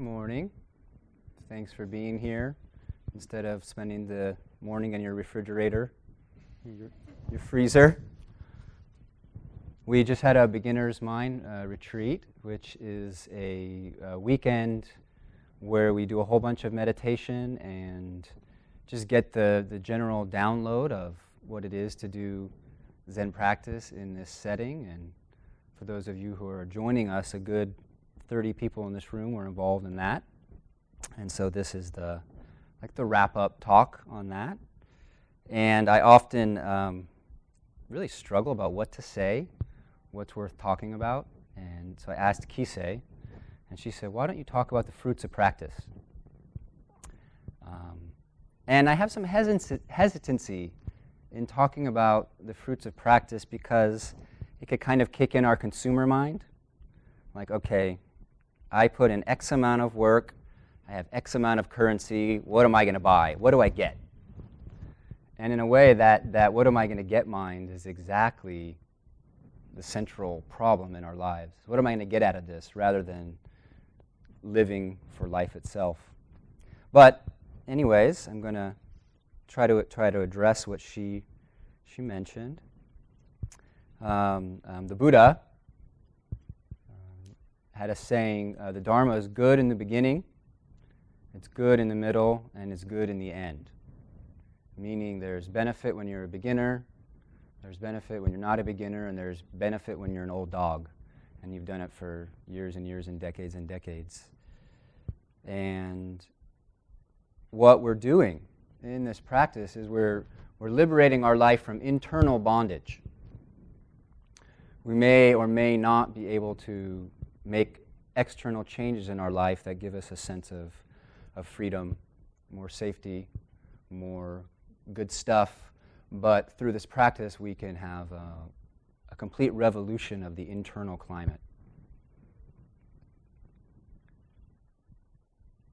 morning. Thanks for being here. Instead of spending the morning in your refrigerator, your freezer. We just had a beginner's mind retreat, which is a weekend where we do a whole bunch of meditation and just get the general download of what it is to do Zen practice in this setting. And for those of you who are joining us, a good 30 people in this room were involved in that. And so this is the wrap-up talk on that. And I often really struggle about what to say, what's worth talking about. And so I asked Kisei, and she said, why don't you talk about the fruits of practice? And I have some hesitancy in talking about the fruits of practice because it could kind of kick in our consumer mind. Like, okay, I put in X amount of work, I have X amount of currency, what am I going to buy? What do I get? And in a way, that what am I going to get mind is exactly the central problem in our lives. What am I going to get out of this rather than living for life itself? But anyways, I'm going to try to address what she mentioned. The Buddha had a saying, the Dharma is good in the beginning, it's good in the middle, and it's good in the end. Meaning there's benefit when you're a beginner, there's benefit when you're not a beginner, and there's benefit when you're an old dog, and you've done it for years and years and decades. And what we're doing in this practice is we're liberating our life from internal bondage. We may or may not be able to make external changes in our life that give us a sense of freedom, more safety, more good stuff. But through this practice, we can have a complete revolution of the internal climate.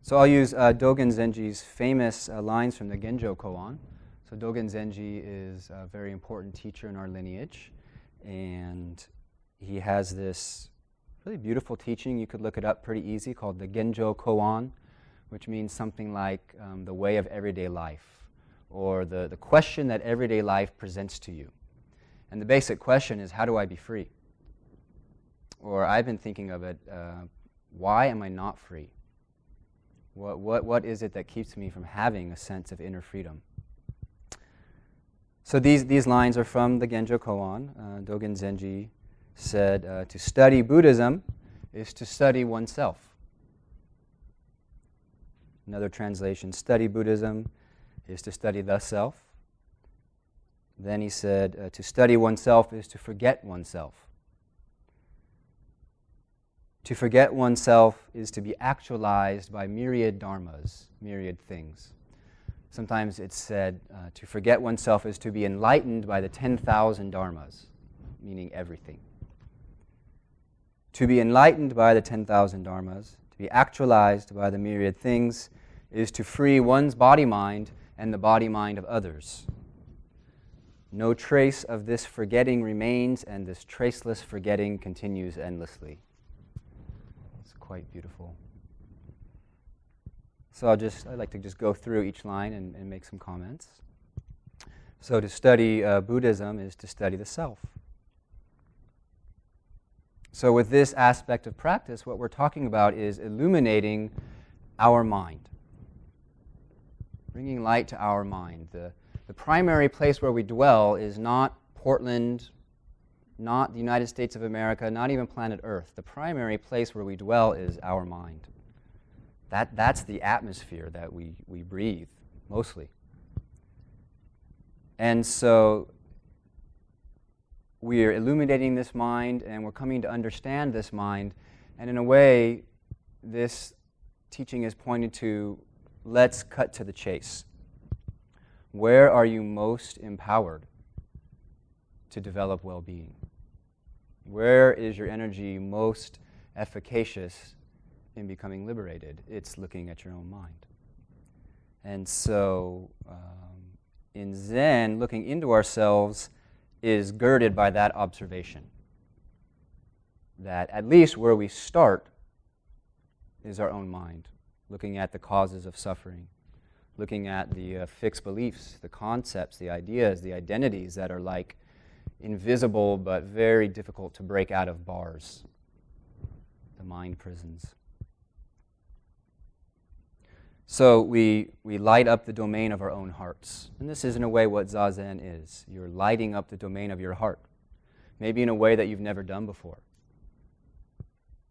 So I'll use Jogen Sensei's famous lines from the Genjo Koan. So Jogen Sensei is a very important teacher in our lineage, and he has this really beautiful teaching. You could look it up pretty easy, called the Genjo Koan, which means something like the way of everyday life, or the question that everyday life presents to you. And the basic question is, how do I be free? Or I've been thinking of it, why am I not free? What is it that keeps me from having a sense of inner freedom? So these lines are from the Genjo Koan. Jogen Sensei said, to study Buddhism is to study oneself. Another translation, study Buddhism is to study the self. Then he said, to study oneself is to forget oneself. To forget oneself is to be actualized by myriad dharmas, myriad things. Sometimes it's said, to forget oneself is to be enlightened by the 10,000 dharmas, meaning everything. To be enlightened by the 10,000 dharmas, to be actualized by the myriad things, is to free one's body-mind and the body-mind of others. No trace of this forgetting remains, and this traceless forgetting continues endlessly. It's quite beautiful. So I'd like to just go through each line and make some comments. So to study Buddhism is to study the self. So with this aspect of practice, what we're talking about is illuminating our mind, bringing light to our mind. The primary place where we dwell is not Portland, not the United States of America, not even planet Earth. The primary place where we dwell is our mind. That's the atmosphere that we breathe, mostly. And so we are illuminating this mind, and we're coming to understand this mind. And in a way, this teaching is pointed to, let's cut to the chase. Where are you most empowered to develop well-being? Where is your energy most efficacious in becoming liberated? It's looking at your own mind. And so in Zen, looking into ourselves is girded by that observation. That at least where we start is our own mind, looking at the causes of suffering, looking at the fixed beliefs, the concepts, the ideas, the identities that are like invisible but very difficult to break out of bars, the mind prisons. So we light up the domain of our own hearts. And this is in a way what Zazen is. You're lighting up the domain of your heart, maybe in a way that you've never done before.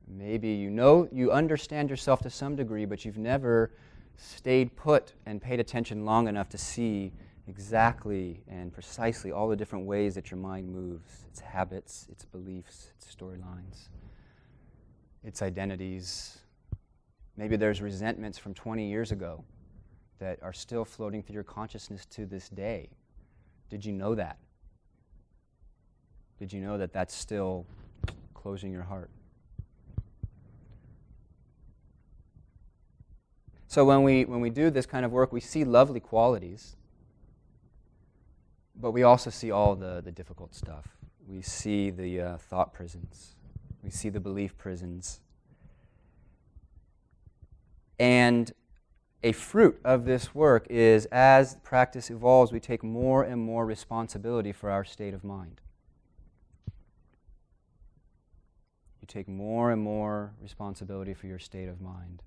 Maybe you understand yourself to some degree, but you've never stayed put and paid attention long enough to see exactly and precisely all the different ways that your mind moves, its habits, its beliefs, its storylines, its identities. Maybe there's resentments from 20 years ago that are still floating through your consciousness to this day. Did you know that? Did you know that that's still closing your heart? So when we do this kind of work, we see lovely qualities, but we also see all the difficult stuff. We see the thought prisons. We see the belief prisons. And a fruit of this work is, as practice evolves, we take more and more responsibility for our state of mind. You take more and more responsibility for your state of mind.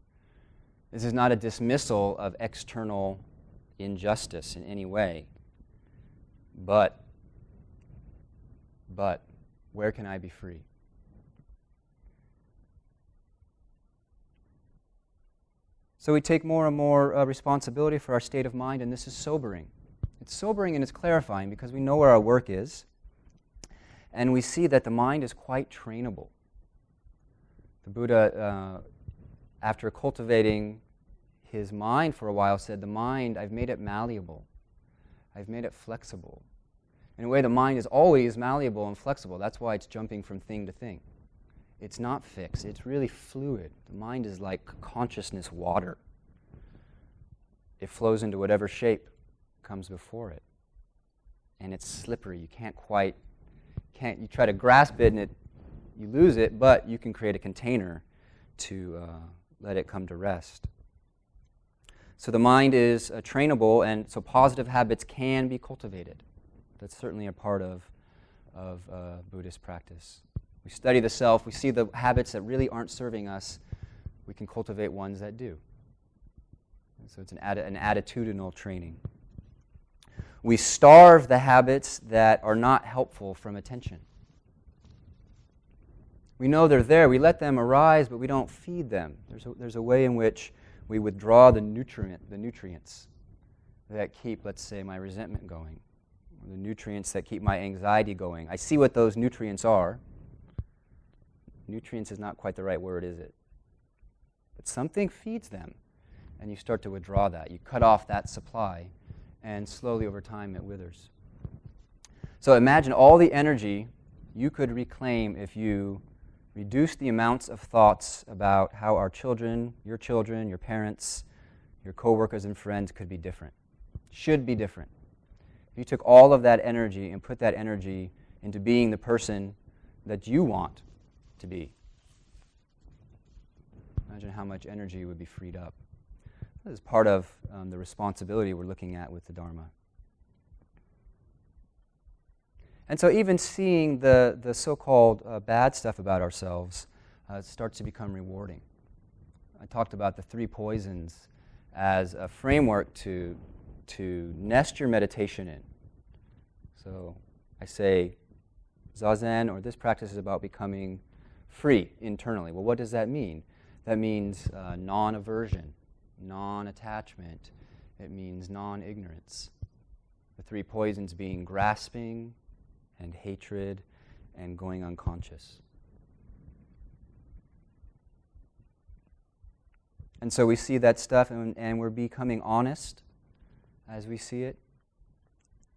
This is not a dismissal of external injustice in any way, but where can I be free? So we take more and more responsibility for our state of mind, and this is sobering. It's sobering and it's clarifying because we know where our work is, and we see that the mind is quite trainable. The Buddha, after cultivating his mind for a while, said, the mind, I've made it malleable. I've made it flexible. In a way, the mind is always malleable and flexible. That's why it's jumping from thing to thing. It's not fixed. It's really fluid. The mind is like consciousness water. It flows into whatever shape comes before it. And it's slippery. You you try to grasp it and you lose it, but you can create a container to let it come to rest. So the mind is trainable, and so positive habits can be cultivated. That's certainly a part of Buddhist practice. We study the self, we see the habits that really aren't serving us, we can cultivate ones that do. And so it's an attitudinal training. We starve the habits that are not helpful from attention. We know they're there, we let them arise, but we don't feed them. There's a way in which we withdraw the nutrients that keep, let's say, my resentment going, or the nutrients that keep my anxiety going. I see what those nutrients are. Nutrients is not quite the right word, is it? But something feeds them, and you start to withdraw that. You cut off that supply, and slowly over time it withers. So imagine all the energy you could reclaim if you reduce the amounts of thoughts about how our children, your parents, your coworkers and friends could be different, should be different. If you took all of that energy and put that energy into being the person that you want to be, imagine how much energy would be freed up. This is part of the responsibility we're looking at with the Dharma. And so even seeing the so-called bad stuff about ourselves starts to become rewarding. I talked about the 3 poisons as a framework to nest your meditation in. So I say Zazen, or this practice, is about becoming free internally. Well, what does that mean? That means non-aversion, non-attachment. It means non-ignorance. The 3 poisons being grasping and hatred and going unconscious. And so we see that stuff, and we're becoming honest as we see it.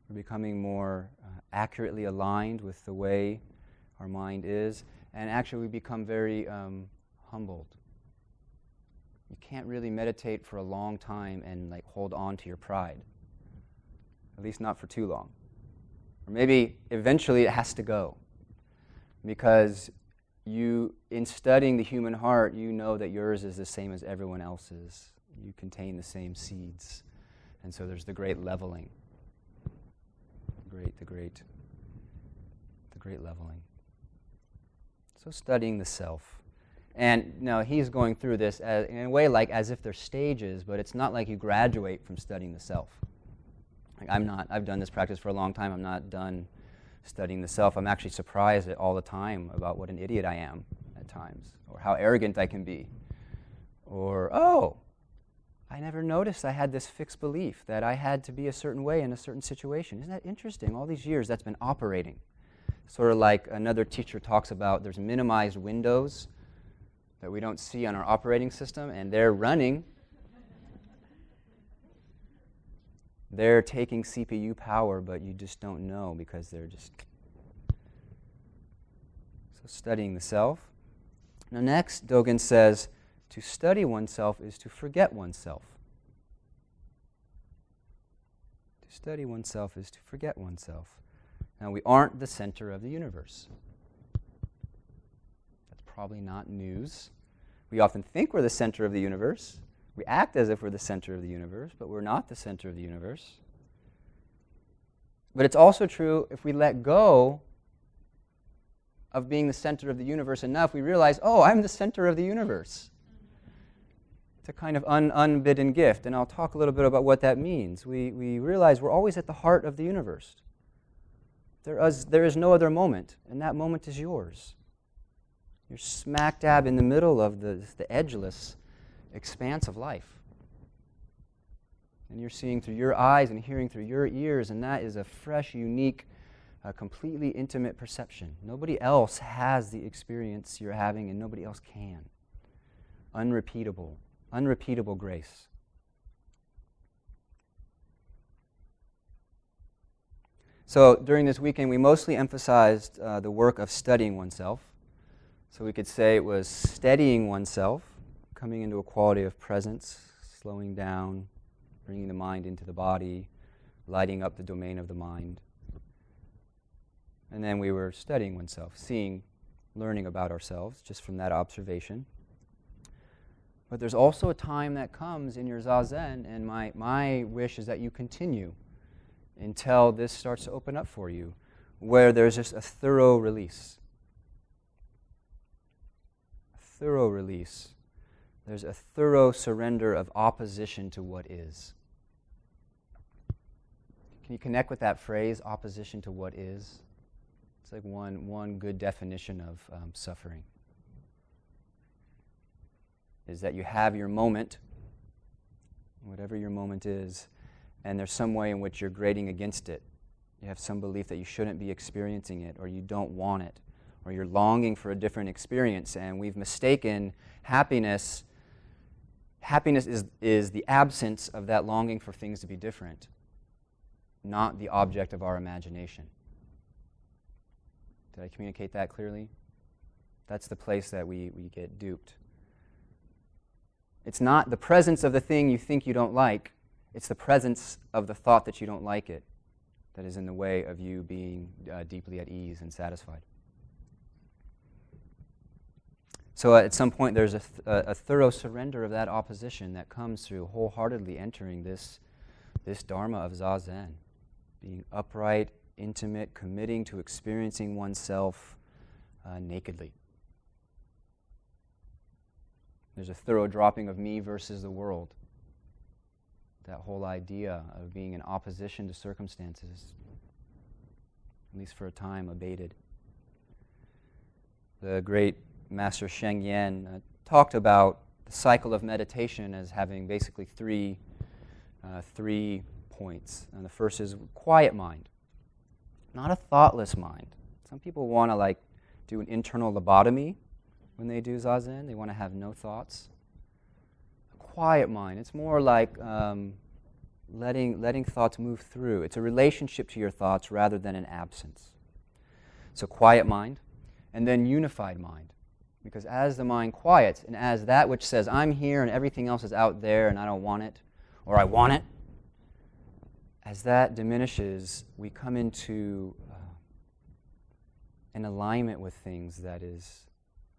We're becoming more accurately aligned with the way our mind is, and actually we become very humbled. You can't really meditate for a long time and hold on to your pride, at least not for too long. Or maybe eventually it has to go, because in studying the human heart, you know that yours is the same as everyone else's. You contain the same seeds. And so there's the great leveling. The great leveling. So studying the self. And now he's going through this in a way like as if they're stages, but it's not like you graduate from studying the self. Like I've done this practice for a long time. I'm not done studying the self. I'm actually surprised all the time about what an idiot I am at times, or how arrogant I can be. Or, I never noticed I had this fixed belief that I had to be a certain way in a certain situation. Isn't that interesting? All these years that's been operating. Sort of like another teacher talks about, there's minimized windows that we don't see on our operating system, and they're running. They're taking CPU power, but you just don't know because they're just... So studying the self. Now next, Dogen says, to study oneself is to forget oneself. To study oneself is to forget oneself. Now, we aren't the center of the universe. That's probably not news. We often think we're the center of the universe. We act as if we're the center of the universe, but we're not the center of the universe. But it's also true if we let go of being the center of the universe enough, we realize, I'm the center of the universe. It's a kind of unbidden gift, and I'll talk a little bit about what that means. We realize we're always at the heart of the universe. There is no other moment, and that moment is yours. You're smack dab in the middle of the edgeless expanse of life. And you're seeing through your eyes and hearing through your ears, and that is a fresh, unique, completely intimate perception. Nobody else has the experience you're having, and nobody else can. Unrepeatable grace. So during this weekend, we mostly emphasized the work of studying oneself. So we could say it was steadying oneself, coming into a quality of presence, slowing down, bringing the mind into the body, lighting up the domain of the mind. And then we were studying oneself, learning about ourselves just from that observation. But there's also a time that comes in your Zazen, and my wish is that you continue until this starts to open up for you, where there's just a thorough release. A thorough release. There's a thorough surrender of opposition to what is. Can you connect with that phrase, opposition to what is? It's like one good definition of suffering. Is that you have your moment, whatever your moment is, and there's some way in which you're grading against it. You have some belief that you shouldn't be experiencing it, or you don't want it, or you're longing for a different experience, and we've mistaken happiness. Happiness is the absence of that longing for things to be different, not the object of our imagination. Did I communicate that clearly? That's the place that we get duped. It's not the presence of the thing you think you don't like. It's the presence of the thought that you don't like it that is in the way of you being deeply at ease and satisfied. So at some point there's a thorough surrender of that opposition that comes through wholeheartedly entering this dharma of Zazen, being upright, intimate, committing to experiencing oneself nakedly. There's a thorough dropping of me versus the world. That whole idea of being in opposition to circumstances, at least for a time, abated. The great Master Sheng Yen talked about the cycle of meditation as having basically three points. And the first is quiet mind, not a thoughtless mind. Some people want to do an internal lobotomy when they do Zazen. They want to have no thoughts. A quiet mind, it's more like letting thoughts move through. It's a relationship to your thoughts rather than an absence. So quiet mind, and then unified mind. Because as the mind quiets, and as that which says, I'm here and everything else is out there and I don't want it, or I want it, as that diminishes, we come into an alignment with things that is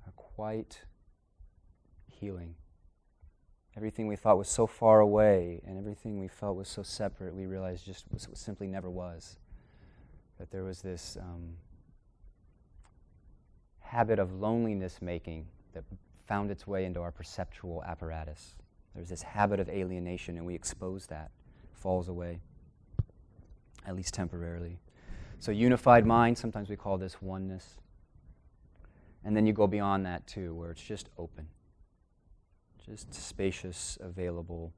are quite healing. Everything we thought was so far away and everything we felt was so separate, we realized just simply never was. That there was this habit of loneliness making that found its way into our perceptual apparatus. There's this habit of alienation, and we expose that. Falls away, at least temporarily. So unified mind, sometimes we call this oneness. And then you go beyond that too, where it's just open. Just spacious, available,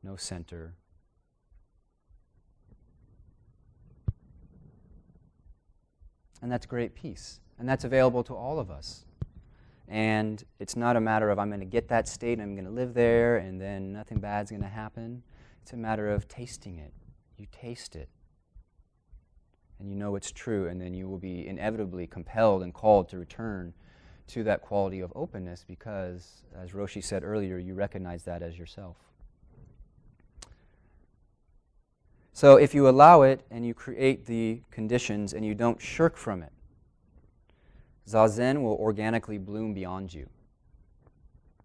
no center. And that's great peace. And that's available to all of us. And it's not a matter of I'm going to get that state and I'm going to live there and then nothing bad's going to happen. It's a matter of tasting it. You taste it. And you know it's true, and then you will be inevitably compelled and called to return to that quality of openness because, as Roshi said earlier, you recognize that as yourself. So if you allow it and you create the conditions and you don't shirk from it, Zazen will organically bloom beyond you.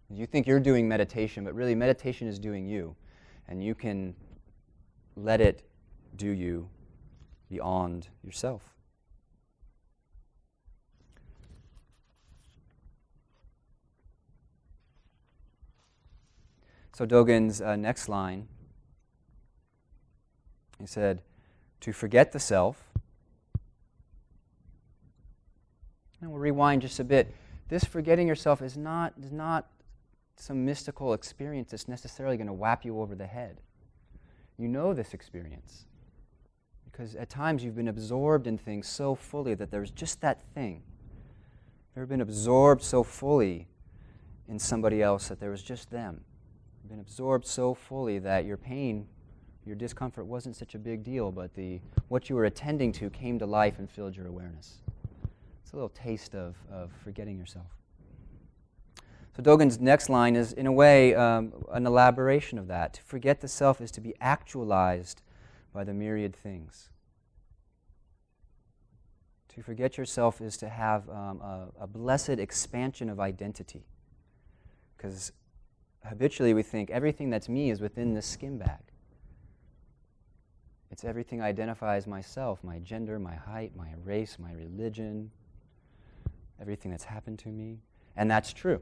You think you're doing meditation, but really meditation is doing you. And you can let it do you beyond yourself. So Dogen's next line, he said, to forget the self. And we'll rewind just a bit. This forgetting yourself is not some mystical experience that's necessarily going to whap you over the head. You know this experience. Because at times you've been absorbed in things so fully that there's just that thing. You've ever been absorbed so fully in somebody else that there was just them. You've been absorbed so fully that your pain, your discomfort wasn't such a big deal, but what you were attending to came to life and filled your awareness. It's a little taste of forgetting yourself. So Dogen's next line is, in a way, an elaboration of that. To forget the self is to be actualized by the myriad things. To forget yourself is to have a blessed expansion of identity. Because habitually we think everything that's me is within this skin bag. It's everything I identify as myself, my gender, my height, my race, my religion, everything that's happened to me. And that's true.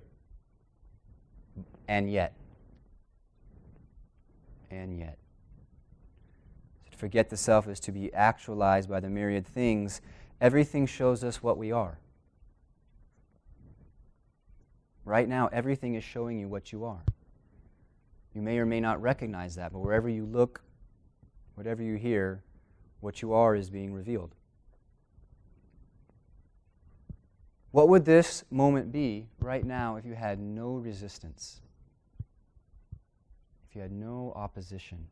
And yet. To forget the self is to be actualized by the myriad things. Everything shows us what we are. Right now, everything is showing you what you are. You may or may not recognize that, but wherever you look, whatever you hear, what you are is being revealed. What would this moment be right now if you had no resistance? If you had no opposition?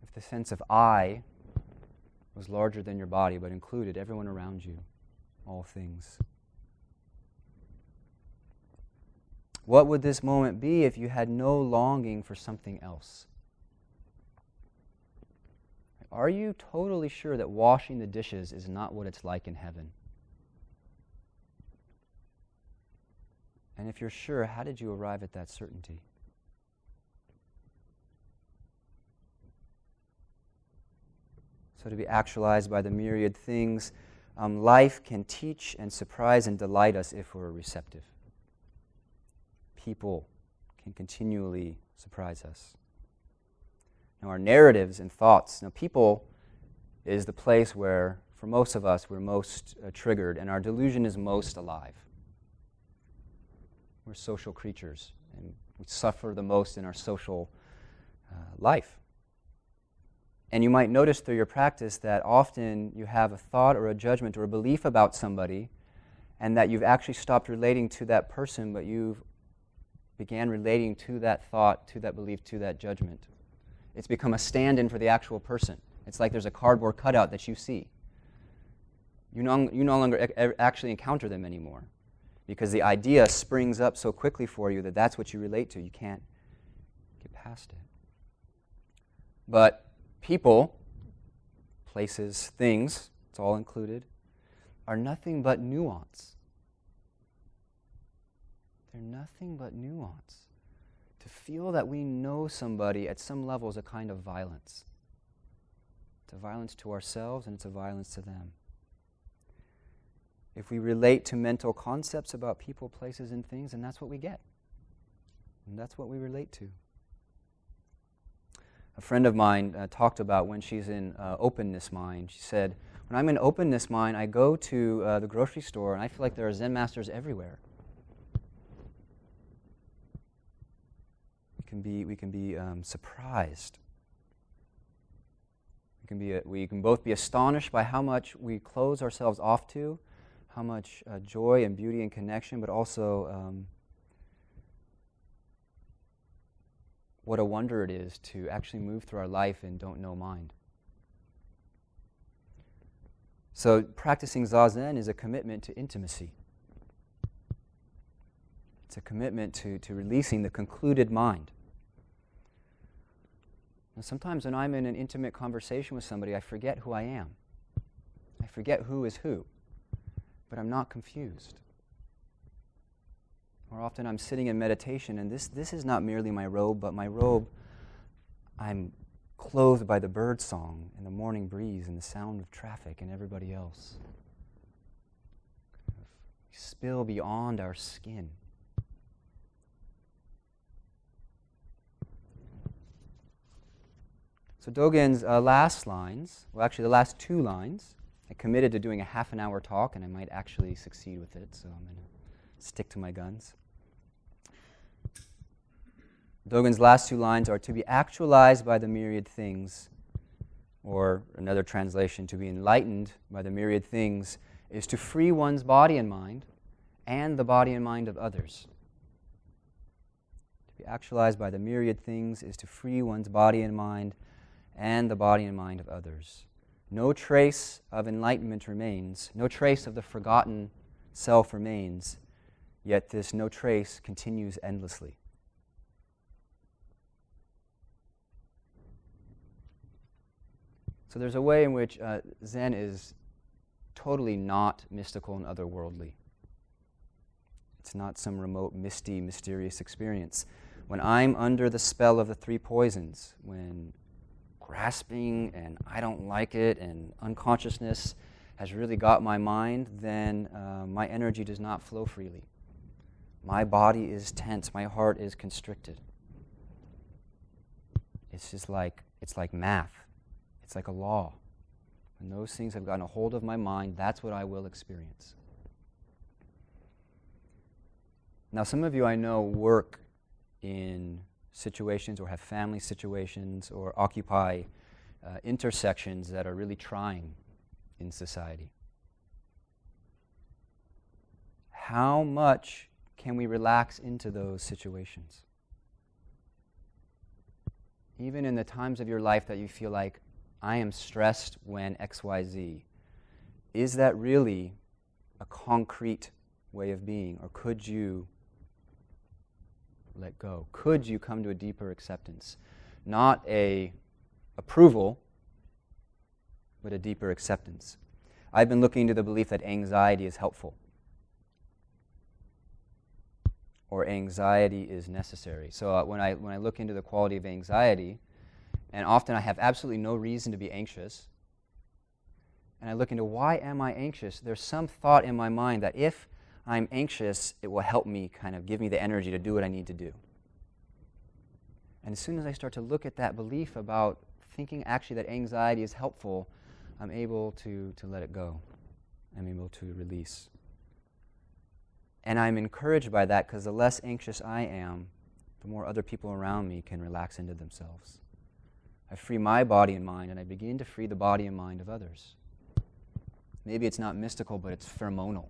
If the sense of I was larger than your body but included everyone around you, all things? What would this moment be if you had no longing for something else? Are you totally sure that washing the dishes is not what it's like in heaven? And if you're sure, how did you arrive at that certainty? So to be actualized by the myriad things, life can teach and surprise and delight us if we're receptive. People can continually surprise us. Now our narratives and thoughts, people is the place where, for most of us, we're most triggered and our delusion is most alive. We're social creatures and we suffer the most in our social life. And you might notice through your practice that often you have a thought or a judgment or a belief about somebody and that you've actually stopped relating to that person, but you've began relating to that thought, to that belief, to that judgment. It's become a stand-in for the actual person. It's like there's a cardboard cutout that you see. You no longer actually encounter them anymore because the idea springs up so quickly for you that that's what you relate to. You can't get past it. But people, places, things, it's all included, are nothing but nuance. nothing but nuance. To feel that we know somebody at some level is a kind of violence. It's a violence to ourselves and it's a violence to them. If we relate to mental concepts about people, places, and things, then that's what we get. And that's what we relate to. A friend of mine talked about when she's in openness mind. She said, when I'm in openness mind, I go to the grocery store and I feel like there are Zen masters everywhere. We can be surprised. We can both be astonished by how much we close ourselves off to, how much joy and beauty and connection, but also what a wonder it is to actually move through our life in don't know mind. So practicing Zazen is a commitment to intimacy. It's a commitment to releasing the concluded mind. And sometimes when I'm in an intimate conversation with somebody, I forget who I am. I forget who is who. But I'm not confused. Or often I'm sitting in meditation, and this is not merely my robe, but my robe, I'm clothed by the bird song and the morning breeze and the sound of traffic and everybody else. We spill beyond our skin. So Dogen's last lines, well actually the last two lines, I committed to doing a half an hour talk and I might actually succeed with it, so I'm going to stick to my guns. Dogen's last two lines are to be actualized by the myriad things, or another translation, to be enlightened by the myriad things, is to free one's body and mind and the body and mind of others. To be actualized by the myriad things is to free one's body and mind and the body and mind of others. No trace of enlightenment remains, no trace of the forgotten self remains, yet this no trace continues endlessly. So there's a way in which Zen is totally not mystical and otherworldly. It's not some remote, misty, mysterious experience. When I'm under the spell of the three poisons, when grasping and I don't like it and unconsciousness has really got my mind, then my energy does not flow freely. My body is tense, my heart is constricted. It's like math. It's like a law. When those things have gotten a hold of my mind, that's what I will experience. Now, some of you I know work in situations or have family situations or occupy intersections that are really trying in society. How much can we relax into those situations? Even in the times of your life that you feel like, I am stressed when XYZ. Is that really a concrete way of being? Or could you let go? Could you come to a deeper acceptance? Not a approval, but a deeper acceptance. I've been looking into the belief that anxiety is helpful. Or anxiety is necessary. So when I look into the quality of anxiety, and often I have absolutely no reason to be anxious, and I look into why am I anxious, there's some thought in my mind that if I'm anxious, it will help me, kind of give me the energy to do what I need to do. And as soon as I start to look at that belief about thinking actually that anxiety is helpful, I'm able to let it go. I'm able to release. And I'm encouraged by that because the less anxious I am, the more other people around me can relax into themselves. I free my body and mind, and I begin to free the body and mind of others. Maybe it's not mystical, but it's pheromonal.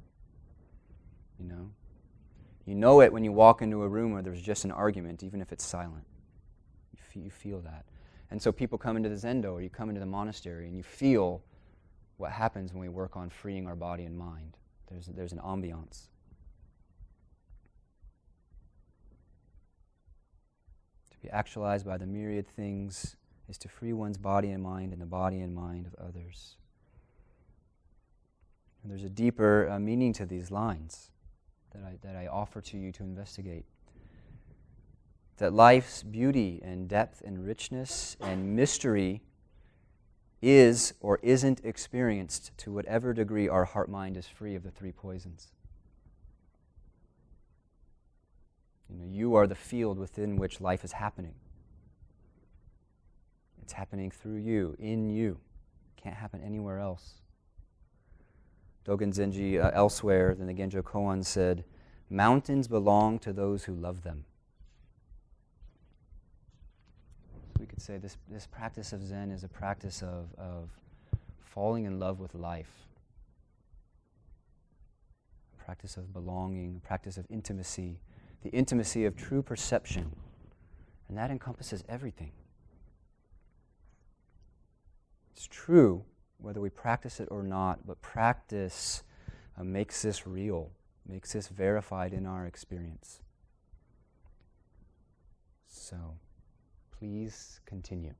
You know it when you walk into a room where there's just an argument, even if it's silent. You feel that. And so people come into the Zendo, or you come into the monastery, and you feel what happens when we work on freeing our body and mind. There's an ambiance. To be actualized by the myriad things is to free one's body and mind and the body and mind of others. And there's a deeper meaning to these lines. that I offer to you to investigate. That life's beauty and depth and richness and mystery is or isn't experienced to whatever degree our heart-mind is free of the three poisons. You are the field within which life is happening. It's happening through you, in you. It can't happen anywhere else. Jogen Sensei elsewhere in the Genjo Koan said, "Mountains belong to those who love them." We could say this practice of Zen is a practice of falling in love with life. A practice of belonging, a practice of intimacy, the intimacy of true perception. And that encompasses everything. It's true whether we practice it or not, but practice makes this real, makes this verified in our experience. So, please continue.